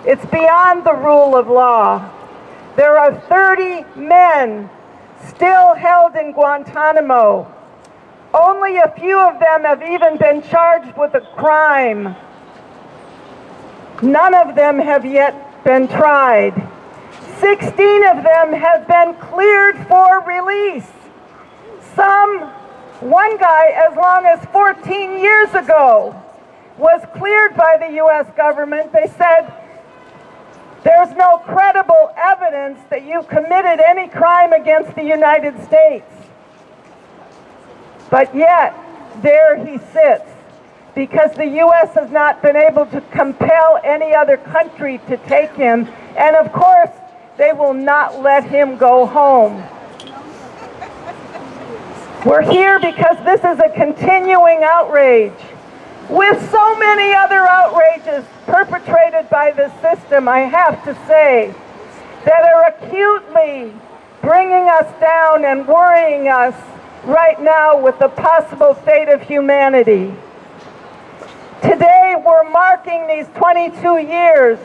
It's beyond the rule of law. There are 30 men still held in Guantanamo. Only a few of them have even been charged with a crime. None of them have yet been tried. 16 of them have been cleared for release. One guy, as long as 14 years ago, was cleared by the U.S. government. They said, there's no credible evidence that you committed any crime against the United States. But yet, there he sits, because the U.S. has not been able to compel any other country to take him. And of course, they will not let him go home. We're here because this is a continuing outrage. With so many other outrages perpetrated by the system, I have to say, that are acutely bringing us down and worrying us right now with the possible fate of humanity. Today, we're marking these 22 years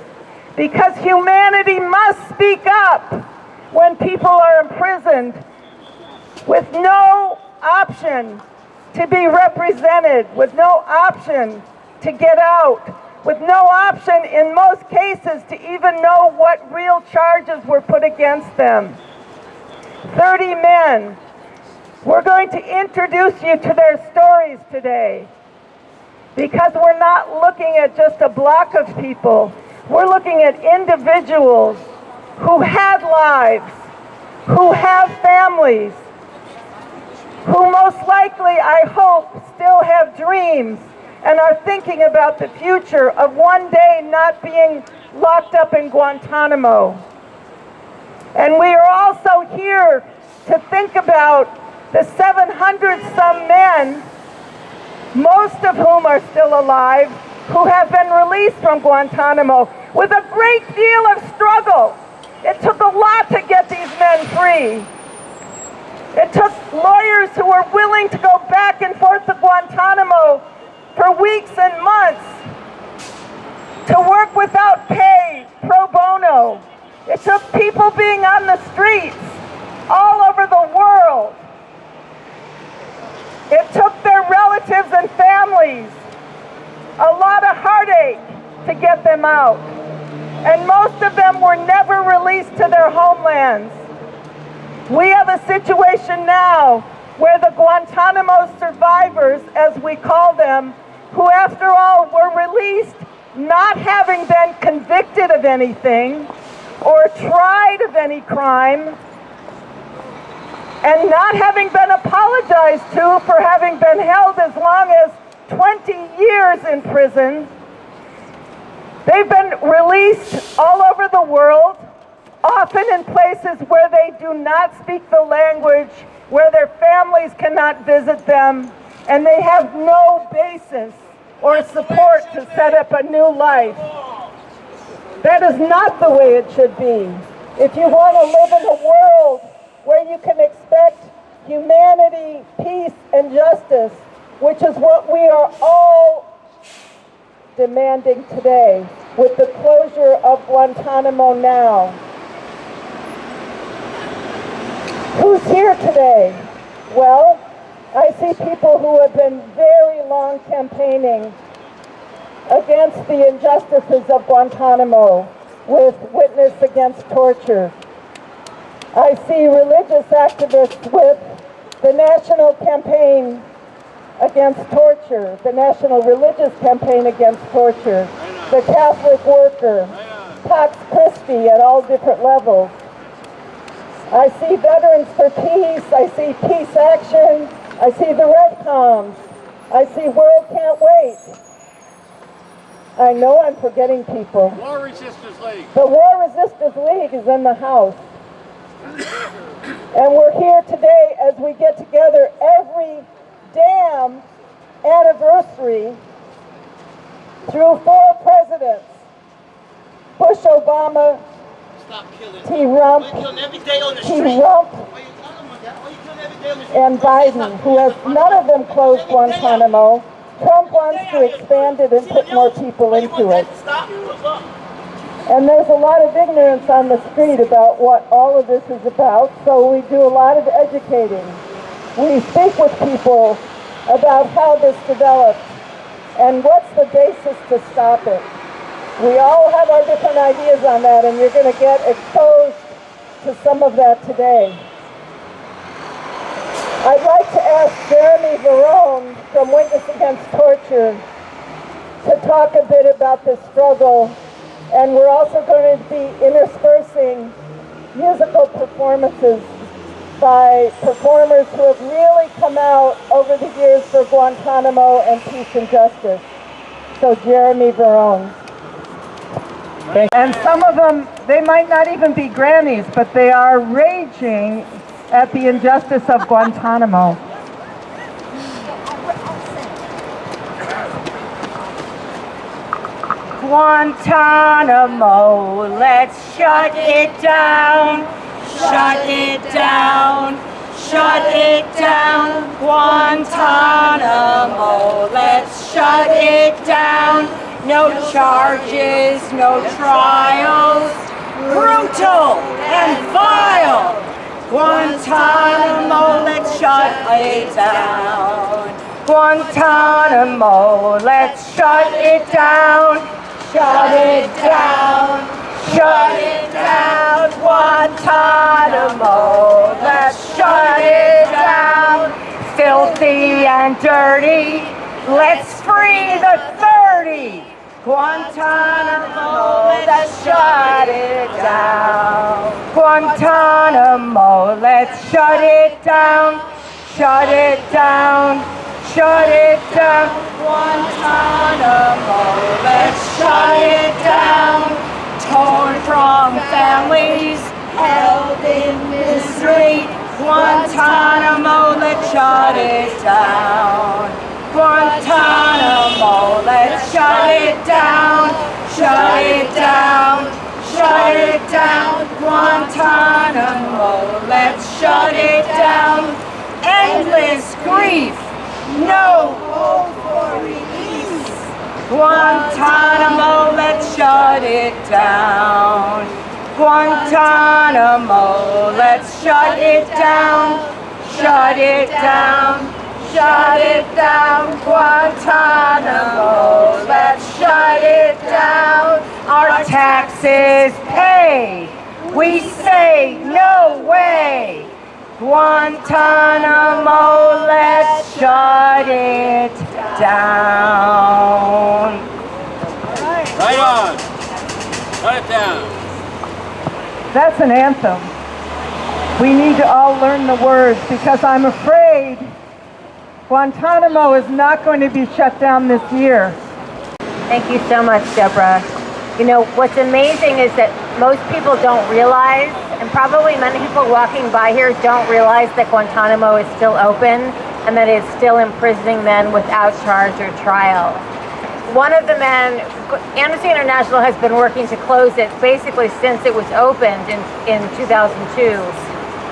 because humanity must speak up when people are imprisoned with no option to be represented, with no option to get out, with no option in most cases to even know what real charges were put against them. 30 men. We're going to introduce you to their stories today, because we're not looking at just a block of people. We're looking at individuals who had lives, who have families, who most likely, I hope, still have dreams and are thinking about the future of one day not being locked up in Guantanamo. And we are also here to think about the 700-some men, most of whom are still alive, who have been released from Guantanamo with a great deal of struggle. It took a lot to get these men free. It took lawyers who were willing to go back and forth to Guantanamo for weeks and months, to work without pay, pro bono. It took people being on the streets all over the world. It took their relatives and families a lot of heartache to get them out. And most of them were never released to their homelands. We have a situation now where the Guantanamo survivors, as we call them, who after all were released not having been convicted of anything or tried of any crime, and not having been apologized to for having been held as long as 20 years in prison. They've been released all over the world, often in places where they do not speak the language, where their families cannot visit them, and they have no basis or support to set up a new life. That is not the way it should be. If you want to live in a world where you can expect humanity, peace, and justice, which is what we are all demanding today with the closure of Guantanamo now. Who's here today? Well, I see people who have been very long campaigning against the injustices of Guantanamo with Witness Against Torture. I see religious activists with the National Campaign Against Torture, the National Religious Campaign Against Torture, the Catholic Worker, Pax Christi at all different levels. I see Veterans for Peace, I see Peace Action, I see the Redcoms, I see World Can't Wait. I know I'm forgetting people. War Resisters League. The War Resisters League is in the house. And we're here today as we get together every damn anniversary through 4 presidents. Bush, Obama, T. Rump, and Biden, who has none of them closed Guantanamo. Trump wants to expand it and put more people into it. And there's a lot of ignorance on the street about what all of this is about, so we do a lot of educating. We speak with people about how this developed and what's the basis to stop it. We all have our different ideas on that, and you're going to get exposed to some of that today. I'd like to ask Jeremy Verone from Witness Against Torture to talk a bit about this struggle, and we're also going to be interspersing musical performances by performers who have really come out over the years for Guantanamo and peace and justice. So Jeremy Verone. And some of them, they might not even be Grammys, but they are raging at the injustice of Guantanamo. Guantanamo, let's shut it down, shut it down, shut it down. Guantanamo, let's shut it down. No charges, no trials, brutal and vile. Guantanamo, let's shut it down. Guantanamo, let's shut it down. Shut it down, shut it down. Guantanamo, let's shut it down. Filthy and dirty, let's free the 30. Guantanamo, let's shut it down. Guantanamo, let's shut it down. Shut it down, shut it down. Guantanamo, let's shut it down. Torn from families, held in misery. Guantanamo, let's shut it down. Guantanamo, let's shut it down, shut it down, shut it down. Guantanamo, let's shut it down. Endless grief, no hope for release. Guantanamo, let's shut it down. Guantanamo, let's shut it down, shut it down. Shut it down, Guantanamo, let's shut it down. Our taxes paid, we say no way. Guantanamo, let's shut it down. Right on, shut it down. That's an anthem. We need to all learn the words, because I'm afraid Guantanamo is not going to be shut down this year. Thank you so much, Deborah. You know, what's amazing is that most people don't realize, and probably many people walking by here don't realize, that Guantanamo is still open and that it's still imprisoning men without charge or trial. One of the men, Amnesty International has been working to close it basically since it was opened in 2002.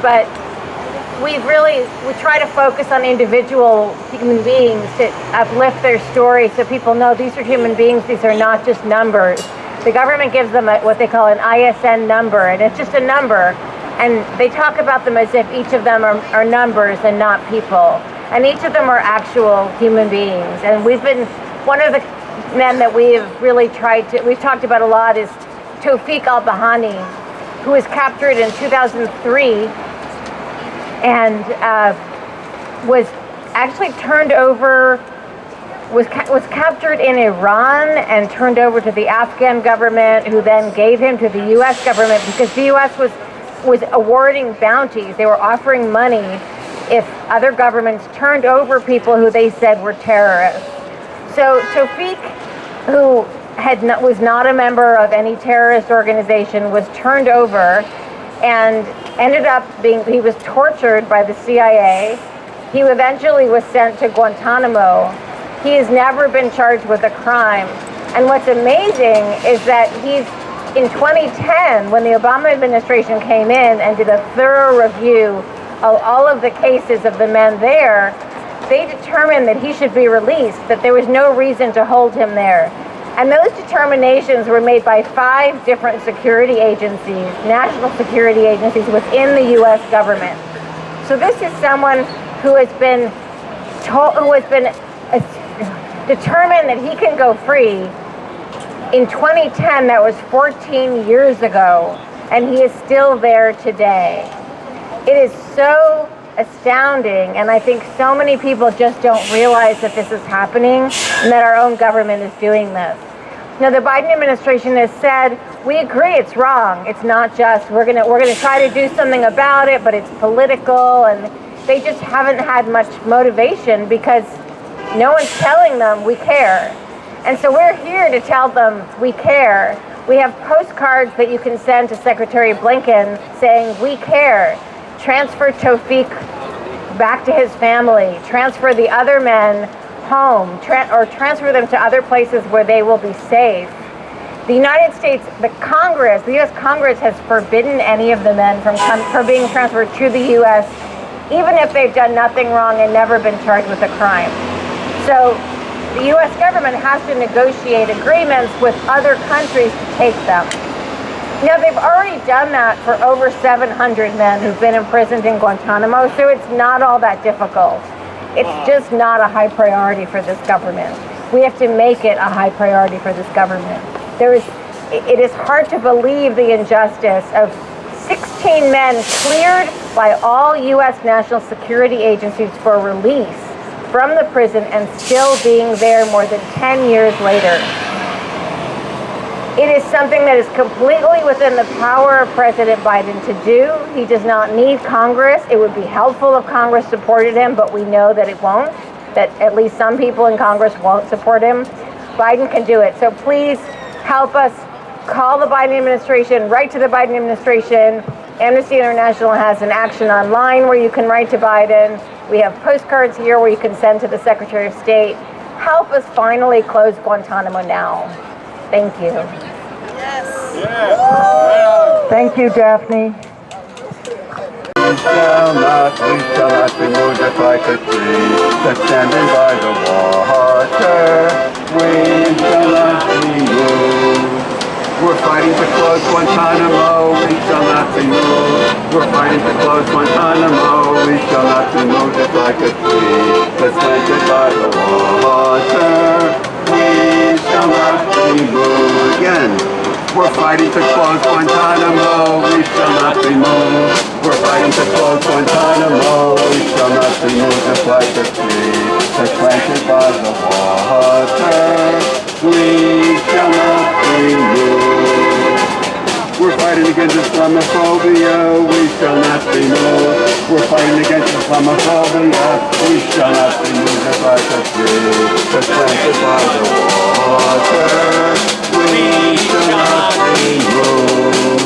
But we try to focus on individual human beings to uplift their story so people know these are human beings, these are not just numbers. The government gives them what they call an ISN number, and it's just a number. And they talk about them as if each of them are numbers and not people. And each of them are actual human beings. And one of the men that we've talked about a lot is Tawfiq al-Bahani, who was captured in 2003 and was actually turned over, was captured in Iran and turned over to the Afghan government, who then gave him to the U.S. government because the U.S. was awarding bounties. They were offering money if other governments turned over people who they said were terrorists. So Tawfiq, who was not a member of any terrorist organization, was turned over and ended up he was tortured by the CIA. He eventually was sent to Guantanamo. He has never been charged with a crime. And what's amazing is that in 2010, when the Obama administration came in and did a thorough review of all of the cases of the men there, they determined that he should be released, that there was no reason to hold him there. And those determinations were made by 5 different security agencies, national security agencies within the U.S. government. So this is someone who has been determined that he can go free. In 2010, that was 14 years ago, and he is still there today. It is so astounding, and I think so many people just don't realize that this is happening and that our own government is doing this. Now, the Biden administration has said, we agree it's wrong. It's not just, we're gonna try to do something about it, but it's political, and they just haven't had much motivation because no one's telling them we care. And so we're here to tell them we care. We have postcards that you can send to Secretary Blinken saying, we care. Transfer Tawfiq back to his family. Transfer the other men home, or transfer them to other places where they will be safe. The United States, the U.S. Congress has forbidden any of the men from being transferred to the U.S., even if they've done nothing wrong and never been charged with a crime. So the U.S. government has to negotiate agreements with other countries to take them. Now, they've already done that for over 700 men who've been imprisoned in Guantanamo, so it's not all that difficult. It's just not a high priority for this government. We have to make it a high priority for this government. It is hard to believe the injustice of 16 men cleared by all U.S. national security agencies for release from the prison and still being there more than 10 years later. It is something that is completely within the power of President Biden to do. He does not need Congress. It would be helpful if Congress supported him, but we know that it won't, that at least some people in Congress won't support him. Biden can do it. So please help us call the Biden administration, write to the Biden administration. Amnesty International has an action online where you can write to Biden. We have postcards here where you can send to the Secretary of State. Help us finally close Guantanamo now. Thank you. Thank you, Daphne. We shall not be moved just like a tree that's standing by the water. We shall not be moved. We're fighting to close Guantanamo. We shall not be moved. We're fighting to close Guantanamo. We shall not be moved just like a tree that's planted by the water. We shall not be moved. Again. We're fighting to close Guantanamo. We shall not be moved. We're fighting to close Guantanamo. We shall not be moved just like a tree that's planted by the water. We shall not be moved. We're fighting against Islamophobia. We shall not be moved. We're fighting against Islamophobia. We shall not be moved just like a tree that's planted by the water. We shall not be moved.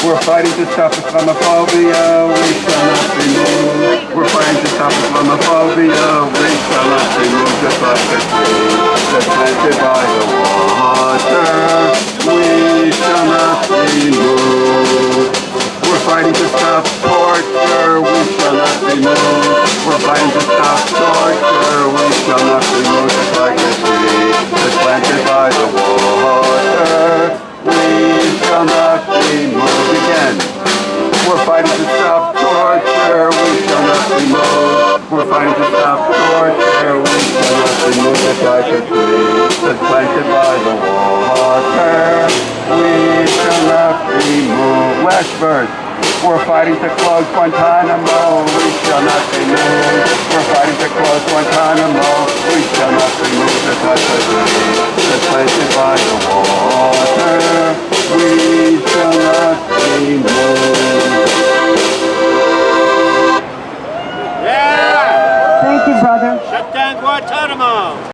We're fighting to stop Islamophobia. We shall not be moved. We're fighting to stop Islamophobia. We shall not be moved just like a tree that's planted by the water. We shall not be moved. We're fighting to stop torture. We shall not be moved. We're fighting to stop torture. We shall not be moved just like a tree that's planted by the water. We shall not be moved again. We're fighting to stop torture. We shall not be moved. We're fighting to stop torture. We shall not be moved just like a tree that's planted by the water. We shall not be moved. Last verse. We're fighting to close Guantanamo. We